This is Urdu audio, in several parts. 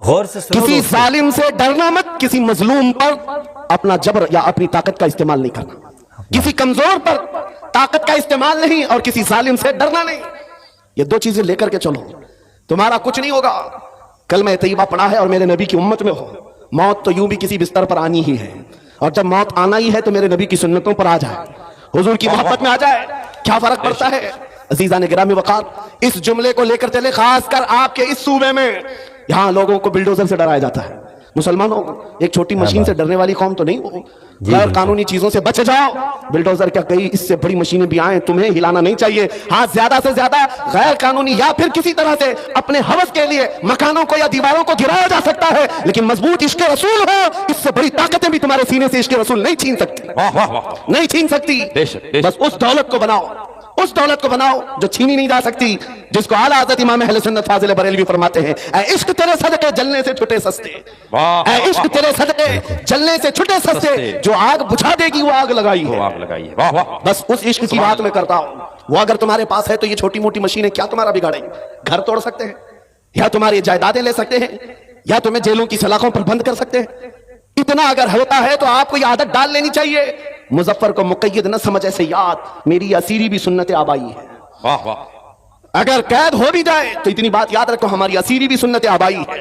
غور سے سنو کسی دوستو۔ ظالم سے ڈرنا مت، کسی مظلوم پر اپنا جبر یا اپنی طاقت کا استعمال نہیں کرنا، کسی کمزور پر طاقت کا استعمال نہیں، اور کسی ظالم سے ڈرنا نہیں۔ یہ دو چیزیں لے کر کے چلو، تمہارا کچھ نہیں ہوگا۔ کلمہ طیبہ پڑھا ہے اور میرے نبی کی امت میں ہو، موت تو یوں بھی کسی بستر پر آنی ہی ہے، اور جب موت آنا ہی ہے تو میرے نبی کی سنتوں پر آ جائے، حضور کی محبت میں آ جائے، کیا فرق پڑتا ہے؟ عزیزان گرامی وقار، اس جملے کو لے کر چلے، خاص کر آپ کے اس صوبے میں یہاں لوگوں کو بلڈوزر سے ڈرایا جاتا ہے۔ مسلمانوں، ایک چھوٹی مشین سے ڈرنے والی قوم تو نہیں ہو، غیر قانونی چیزوں سے بچ جاؤ۔ بلڈوزر کیا کئی اس سے بڑی مشینیں بھی آئیں، تمہیں ہلانا نہیں چاہیے۔ ہاں، زیادہ سے زیادہ غیر قانونی یا پھر کسی طرح سے اپنے ہوس کے لیے مکانوں کو یا دیواروں کو گرایا جا سکتا ہے، لیکن مضبوط عشق رسول ہو، اس سے بڑی طاقتیں بھی تمہارے سینے سے عشق رسول نہیں چھین سکتی، نہیں چھین سکتی۔ بس اس دولت کو بناؤ، اس دولت کو بناؤ جو چھینی نہیں جا سکتی، جس کو اعلیٰ حضرت امام اہل سنت فاضل بریلوی فرماتے ہیں، اے عشق تیرے صدقے جلنے سے چھٹے سستے، اے عشق تیرے صدقے جلنے سے چھٹے سستے، جو آگ بجھا دے گی وہ آگ لگائی ہے۔ بس اس عشق کی بات میں کرتا ہوں۔ وہ اگر تمہارے پاس ہے تو یہ چھوٹی موٹی مشینیں کیا تمہارا بگاڑیں گے؟ گھر توڑ سکتے ہیں، یا تمہاری جائیدادیں لے سکتے ہیں، یا تمہیں جیلوں کی سلاخوں پر بند کر سکتے ہیں۔ اتنا اگر ہوتا ہے تو آپ کو یہ عادت ڈال لینی چاہیے، مظفر کو مقید نہ سمجھ ایسے یاد، میری اسیری بھی سنت آبائی ہے۔ اگر قید ہو بھی جائے تو اتنی بات یاد رکھو، ہماری اسیری بھی سنت آبائی ہے۔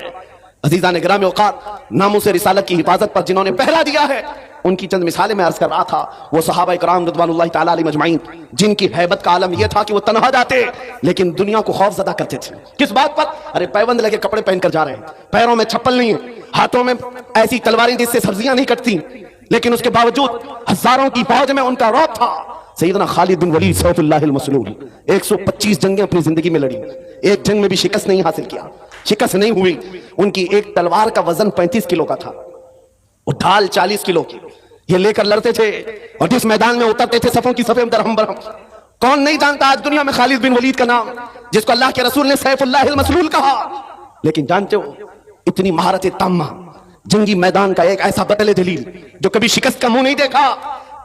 عزیزان گرامی اوقات، ناموس رسالت کی حفاظت پر جنہوں نے پہرا دیا ہے، ان کی چند مثالیں میں عرض کر رہا تھا۔ وہ صحابہ کرام رضوان اللہ تعالیٰ علیہ مجمعین، جن کی ہیبت کا عالم یہ تھا کہ وہ تنہا جاتے لیکن دنیا کو خوف زدہ کرتے تھے۔ کس بات پر؟ ارے پیوند لگے کپڑے پہن کر جا رہے ہیں، پیروں میں چھپل نہیں ہے، ہاتھوں میں ایسی تلواریں جس سے سبزیاں نہیں کٹتی، لیکن اس کے باوجود ہزاروں کی فوج میں ان کا رعب تھا۔ سیدنا خالد بن ولید سیف اللہ المسلول 125 جنگیں اپنی زندگی میں لڑی، ایک جنگ میں بھی شکست نہیں حاصل کیا، شکست نہیں ہوئی۔ ان کی ایک تلوار کا وزن 35 کلو کا تھا، وہ ڈھال 40 کلو کی، یہ لے کر لڑتے تھے، اور جس میدان میں اترتے تھے صفوں کی صفیں درہم برہم۔ کون نہیں جانتا آج دنیا میں خالد بن ولید کا نام، جس کو اللہ کے رسول نے سیف اللہ المسلول کہا؟ لیکن جانتے ہو، اتنی مہارت تامہ، جنگی میدان کا ایک ایسا بطل دلیل جو کبھی شکست کا منہ نہیں دیکھا،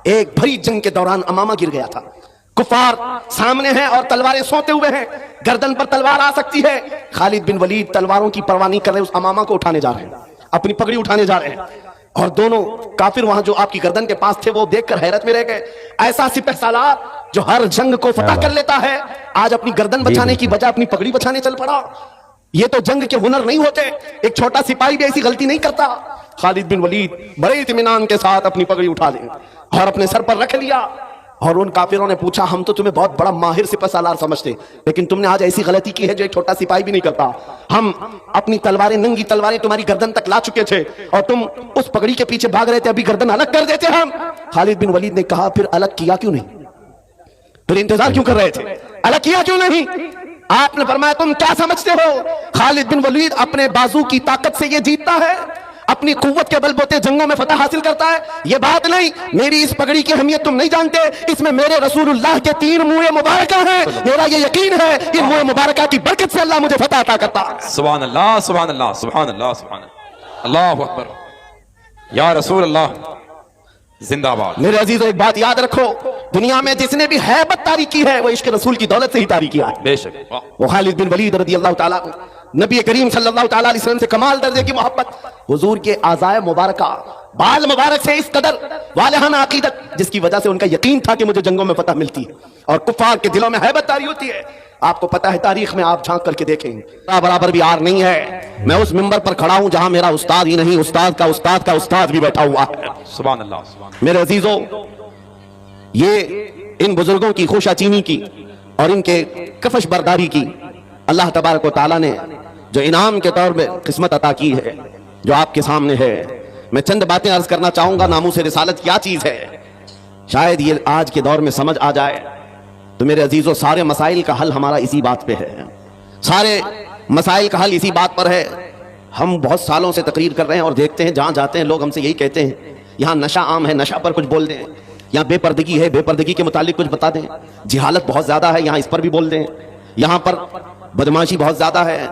ایک بھری جنگ کے دوران امامہ گر گیا تھا۔ کفار سامنے ہیں اور تلواریں سوتے ہوئے ہیں، گردن پر تلوار آ سکتی ہے۔ خالد بن ولید تلواروں کی پرواہ نہیں کر رہے، اس امامہ کو اٹھانے جا رہے ہیں، اپنی پگڑی اٹھانے جا رہے ہیں، اور دونوں کافر وہاں جو آپ کی گردن کے پاس تھے وہ دیکھ کر حیرت میں رہ گئے۔ ایسا سپہ سالار جو ہر جنگ کو فتح کر لیتا ہے، آج اپنی گردن بچانے کی بجائے اپنی پگڑی بچانے چل پڑا۔ یہ تو جنگ کے ہنر نہیں ہوتے، ایک چھوٹا سپاہی بھی ایسی غلطی نہیں کرتا۔ خالد بن ولید بڑے اطمینان کے ساتھ اپنی پگڑی اٹھا لیں اور اپنے سر پر رکھ لیا، اور ان کافروں نے پوچھا، ہم تو تمہیں بہت بڑا ماہر سپہ سالار سمجھتے، لیکن تم نے آج ایسی غلطی کی ہے جو ایک چھوٹا سپاہی بھی نہیں کرتا۔ ہم اپنی تلواریں، ننگی تلواریں تمہاری گردن تک لا چکے تھے، اور تم اس پگڑی کے پیچھے بھاگ رہے تھے، ابھی گردن الگ کر دیتے ہم۔ خالد بن ولید نے کہا، پھر الگ کیا کیوں نہیں؟ پھر انتظار کیوں کر رہے تھے؟ الگ کیا کیوں نہیں؟ آپ نے فرمایا، تم کیا سمجھتے ہو خالد بن ولید اپنے بازو کی طاقت سے یہ جیتتا ہے، اپنی قوت کے بل بوتے جنگوں میں فتح حاصل کرتا ہے؟ یہ بات نہیں، میری اس پگڑی کی اہمیت تم نہیں جانتے، اس میں میرے رسول اللہ کے 3 منہ مبارکہ ہیں، میرا یہ یقین ہے ان منہ مبارکہ کی برکت سے اللہ مجھے فتح عطا کرتا ہے۔ سبحان اللہ، سبحان اللہ، سبحان اللہ، سبحان اللہ، اللہ اکبر، یا رسول اللہ زندہ باد۔ میرے عزیزو، ایک بات یاد رکھو، دنیا میں جس نے بھی ہیبت طاری کی ہے وہ عشق رسول کی دولت سے ہی طاری کیا ہے۔ بے شک، وہ خالد بن ولید رضی اللہ تعالیٰ عنہ، نبی کریم صلی اللہ تعالیٰ علیہ وسلم سے کمال درجے کی محبت، حضور کے اعضائے مبارکہ بال مبارک سے اس قدر والہانہ عقیدت، جس کی وجہ سے ان کا یقین تھا کہ مجھے جنگوں میں فتح ملتی ہے اور کفار کے دلوں میں ہیبت طاری ہوتی ہے۔ آپ کو پتہ ہے تاریخ میں آپ جھانک کر کے دیکھیں، برابر بھی آر نہیں ہے، میں اس منبر پر کھڑا ہوں جہاں میرا استاد ہی نہیں، استاد کا استاد کا استاد بھی بیٹھا ہوا ہے۔ سبحان اللہ، سبحان اللہ۔ میرے عزیزو، یہ ان بزرگوں کی خوشا چینی کی اور ان کے کفش برداری کی اللہ تبارک و تعالیٰ نے جو انعام کے طور پہ قسمت عطا کی ہے، جو آپ کے سامنے ہے۔ میں چند باتیں عرض کرنا چاہوں گا، ناموس رسالت کیا چیز ہے، شاید یہ آج کے دور میں سمجھ آ جائے تو میرے عزیزو، سارے مسائل کا حل ہمارا اسی بات پہ ہے، سارے مسائل کا حل اسی بات پر ہے۔ ہم بہت سالوں سے تقریر کر رہے ہیں اور دیکھتے ہیں جہاں جاتے ہیں لوگ ہم سے یہی کہتے ہیں، یہاں نشہ عام ہے، نشہ پر کچھ بول دیں، یہاں بے پردگی ہے، بے پردگی کے متعلق کچھ بتا دیں، جہالت بہت زیادہ ہے، یہاں اس پر بھی بول دیں، یہاں پر بدماشی بہت زیادہ ہے،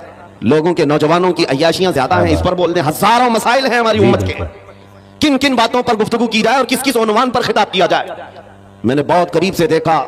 لوگوں کے نوجوانوں کی عیاشیاں زیادہ ہیں، اس پر بول دیں۔ ہزاروں مسائل ہیں ہماری امت کے، کن کن باتوں پر گفتگو کی جائے اور کس کس عنوان پر خطاب کیا جائے۔ میں نے بہت قریب سے دیکھا،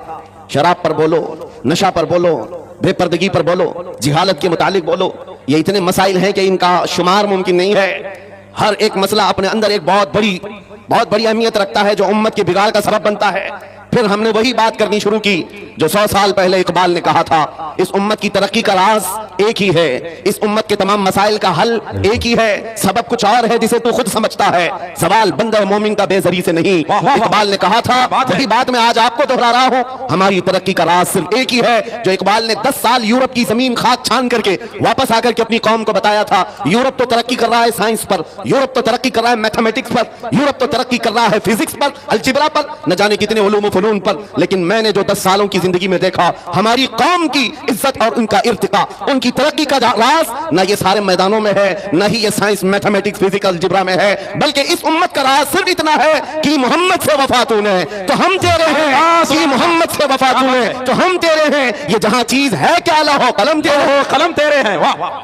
شراب پر بولو، نشہ پر بولو، بے پردگی پر بولو، جہالت کے متعلق بولو، یہ اتنے مسائل ہیں کہ ان کا شمار ممکن نہیں ہے. ہر ایک مسئلہ اپنے اندر ایک بہت بڑی اہمیت رکھتا ہے جو امت کے بگاڑ کا سبب بنتا ہے. پھر ہم نے وہی بات کرنی شروع کی جو 100 سال پہلے اقبال نے کہا تھا، اس امت کی ترقی کا راز ایک ہی ہے، اس امت کے تمام مسائل کا حل ایک ہی ہے، سبب کچھ اور ہے جسے تو خود سمجھتا ہے، سوال بندہ مومن کا بے زری سے نہیں. اقبال نے کہا تھا، وہی بات میں آج آپ کو دہرا رہا ہوں، ہماری ترقی کا راز صرف ایک ہی ہے جو اقبال نے 10 سال یورپ کی زمین خاک چھان کر کے واپس آ کر کے اپنی قوم کو بتایا تھا. یورپ تو ترقی کر رہا ہے سائنس پر، یورپ تو ترقی کر رہا ہے میتھمیٹکس پر، یورپ تو ترقی کر رہا ہے فزکس پر، الجبرا پر، نہ جانے کتنے علوم و فنون پر، لیکن میں نے جو 10 سالوں کی زندگی میں دیکھا، ہماری قوم کی عزت اور ان کا ارتقاء، ان کی ترقی کا راز نہ یہ سارے میدانوں میں ہے، نہ ہی یہ سائنس میتھمیٹکس فزکس الجبرا میں ہے، بلکہ اس امت کا راز صرف اتنا ہے کہ محمد سے وفا تو نے تو ہم تیرے ہیں، کہ محمد سے وفا تو نے تو ہم تیرے ہیں. یہ جہاں چیز ہے کیا لوح قلم تیرے ہو، قلم تیرے ہیں. واہ واہ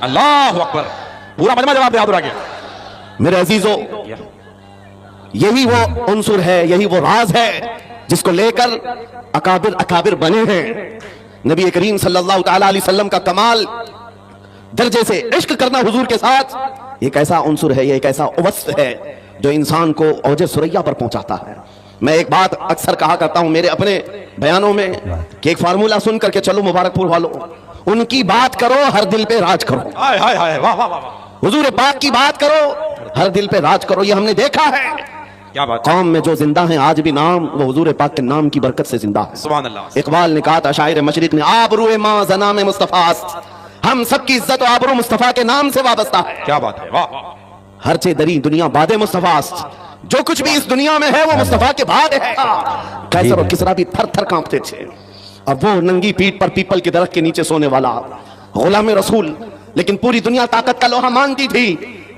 اللہ اکبر. پورا مجمع جواب دے حاضر آگے. میرے عزیزو، یہی وہ عنصر ہے، یہی وہ راز ہے جس کو لے کر اکابر بنے ہیں. نبی کریم صلی اللہ تعالی علیہ وسلم کا کمال درجے سے عشق کرنا حضور کے ساتھ ایک ایسا عنصر ہے، یہ ایک ایسا وصف ہے جو انسان کو اوج ثریا پر پہنچاتا ہے. میں ایک بات اکثر کہا کرتا ہوں میرے اپنے بیانوں میں کہ ایک فارمولا سن کر کے چلو مبارک پور والوں، ان کی بات کرو ہر دل پہ راج کرو. ہائے ہائے ہائے واہ واہ واہ. حضور پاک کی بات کرو ہر دل پہ راج کرو. یہ ہم نے دیکھا ہے کیا بات. قوم میں جو زندہ ہیں آج بھی نام وہ حضور پاک کے نام کی برکت سے زندہ ہے. سبحان اللہ. اقبال نے کہا تھا شاعر مشرق نے، آبرو ماں زنام مصطفیٰ است، ہم سب کی عزت و آبرو مصطفیٰ کے نام سے وابستہ ہے. کیا بات ہے. واہ واہ. ہر چے دری دنیا باد مصطفیٰ است، جو کچھ بھی اس دنیا میں ہے وہ مصطفیٰ کے بعد ہے. قیصر اور کسریٰ بھی تھر تھر کانپتے تھے. اب وہ ننگی پیٹھ پر پیپل کے درخت کے نیچے سونے والا غلام رسول، لیکن پوری دنیا طاقت کا لوہا مانتی تھی.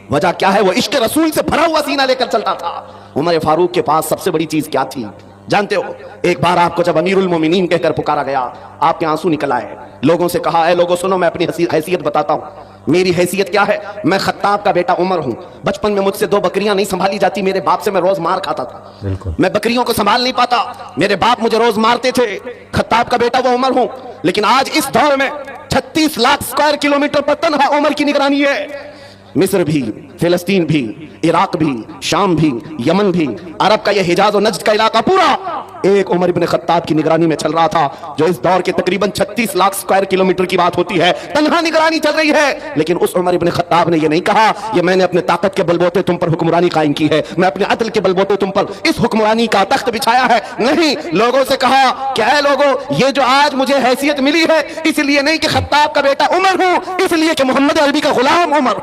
وجہ کیا ہے؟ وہ عشق رسول سے بھرا ہوا سینہ لے کر چلتا تھا. عمر فاروق کے پاس سب سے بڑی چیز کیا تھی جانتے ہو؟ ایک بار آپ کو جب امیر المومنین کہہ کر پکارا گیا، آپ کے آنسو نکل آئے. لوگوں سے کہا، اے لوگوں سنو، میں اپنی حیثیت بتاتا ہوں. میری حیثیت کیا ہے؟ میں خطاب کا بیٹا عمر ہوں. بچپن میں مجھ سے 2 بکریاں نہیں سنبھالی جاتی، میرے باپ سے میں روز مار کھاتا تھا. میں بکریوں کو سنبھال نہیں پاتا، میرے باپ مجھے روز مارتے تھے. خطاب کا بیٹا وہ عمر ہوں. لیکن آج اس دور میں 36 لاکھ اسکوائر کلومیٹر پر تنہا عمر کی نگرانی ہے. مصر بھی، فلسطین بھی، عراق بھی، شام بھی، یمن بھی، عرب کا یہ حجاز و نجد کا علاقہ پورا ایک عمر ابن خطاب کی نگرانی میں چل رہا تھا. جو اس دور کے تقریباً 36 لاکھ اسکوائر کلومیٹر کی بات ہوتی ہے، تنہا نگرانی چل رہی ہے. لیکن اس عمر ابن خطاب نے یہ نہیں کہا یہ میں نے اپنے طاقت کے بلبوتے تم پر حکمرانی قائم کی ہے، میں اپنے عدل کے بلبوتے تم پر اس حکمرانی کا تخت بچھایا ہے. نہیں، لوگوں سے کہا کہ اے لوگوں، یہ جو آج مجھے حیثیت ملی ہے اس لیے نہیں کہ خطاب کا بیٹا عمر ہوں، اس لیے کہ محمد عربی کا غلام عمر